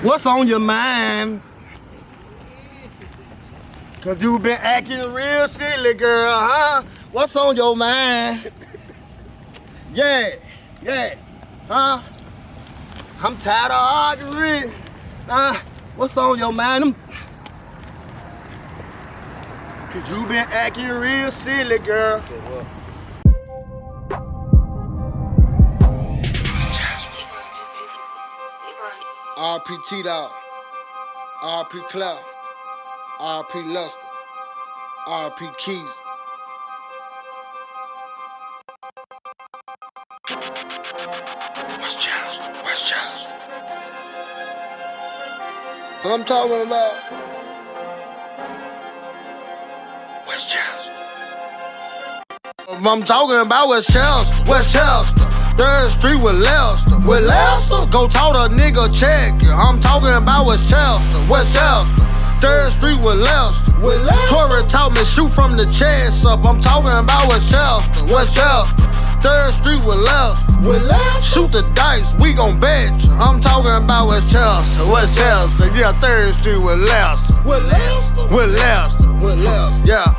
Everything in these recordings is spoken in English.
What's on your mind? Cause you been acting real silly, girl, huh? What's on your mind? Yeah, huh? I'm tired of arguing. What's on your mind? Cause you been acting real silly, girl. R.P. T-Dog, R.P. Cloud, R.P. Luster, R.P. Keys. Westchester. I'm talking about Westchester. I'm talking about Westchester. 3rd Street with Lester. Go talk to nigga check. I'm talking about Westchester. 3rd Street with Lester. Tory taught me shoot from the chest up. I'm talking about Westchester. 3rd Street with Lester. Shoot the dice, we gon' bet. I'm talking about Westchester. Yeah, 3rd Street with Lester. Yeah.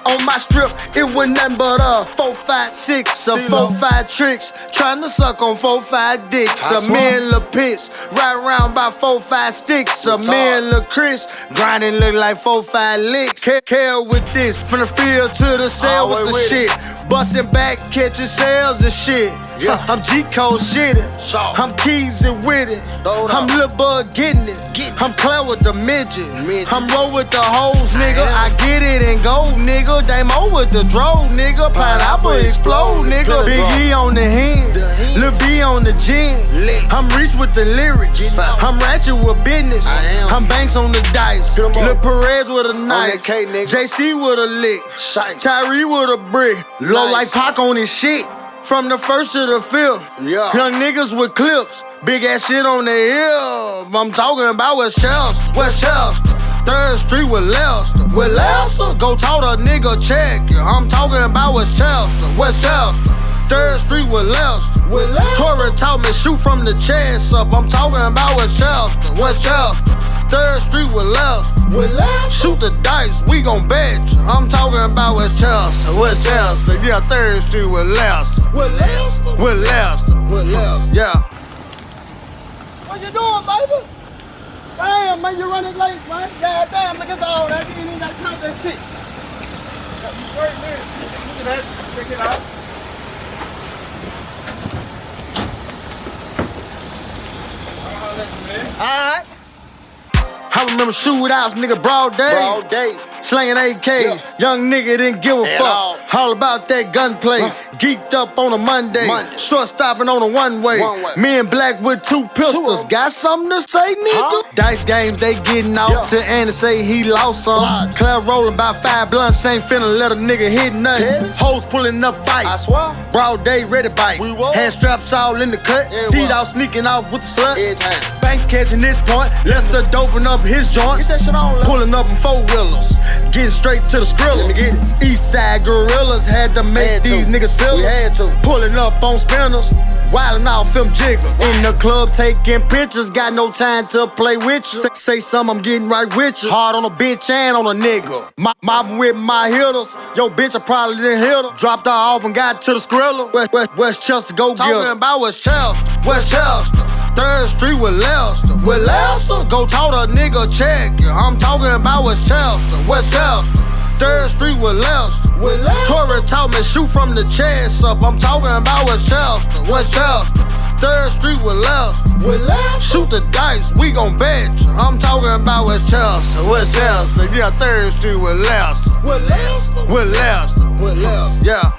On my strip, it was nothing but 4, 5, 6, or 4, 5 tricks. Tryna suck on 4, 5 dicks. A me and Lil Pitts, right around by 4, 5 sticks. A me and Lil Chris, grinding look like 4, 5 licks. Care with this, from the field to the cell with the shit. Bustin' back, catching sales and shit. I'm G-Code shitting. I'm Keysing with it. I'm Lil Bud getting it. I'm Claire with the midget. I'm roll with the hoes, nigga. I get it and go, nigga. Damo with the drove, nigga. Pineapple explode, nigga. Big E on the hand, Lil B on the gin. I'm Reach with the lyrics. I'm Ratchet with business. I'm Banks on the dice. Lil Perez with a knife. JC with a lick. Tyree with a brick. Low like Pac on his shit. From the 1st to the 5th. Young niggas with clips. Big ass shit on their hip. I'm talking about Westchester. 3rd Street with Lester. Go talk to nigga check. I'm talking about Westchester. 3rd Street with Lester. Tory taught me shoot from the chest up. I'm talking about Westchester. 3rd Street with Lester. Shoot the dice, we gon' bet. I'm talking about Westchester. Yeah, 3rd Street with Lester. Yeah. What you doing, baby? Damn, man, you running late, man. God damn, look at all that. You ain't even got to count that shit. Got you straight, man. Look at that. Check it out. Alright. I remember shootouts, nigga, broad day. Slanging AKs, young nigga didn't give a fuck. All about that gunplay. Geeked up on a Monday. Short stopping on a one-way. Me and Black with 2 pistols. Got something to say, nigga? Dice games, they getting off. To Andy say he lost some. Claire rolling about 5 blunts. Ain't finna let a nigga hit nothing. Hoes pulling up fight. I swear. Broad day, ready bite. Hand straps all in the cut. T-Dog sneaking off with the slut. Banks catching this point. Lester doping up his joints. Pulling up in 4-wheelers. Getting straight to the Skrilla. East side gorillas had to make these niggas feel us. Pulling up on spinners, wildin' out film jigger. In the club taking pictures, got no time to play with you. Say something, I'm getting right with you. Hard on a bitch and on a nigga. Mobbing with my hitters. Yo, bitch, I probably didn't hit her. Dropped her off and got to the Skrilla. Westchester, go get her. Talking about Westchester. 3rd Street with Lester. Go talk to nigga check. I'm talking about Westchester. 3rd Street with Lester. Tory taught me shoot from the chest up. I'm talking about Westchester. 3rd Street with Lester. Shoot the dice, we gon' bet. I'm talking about Westchester. Yeah, 3rd Street with Lester. Yeah.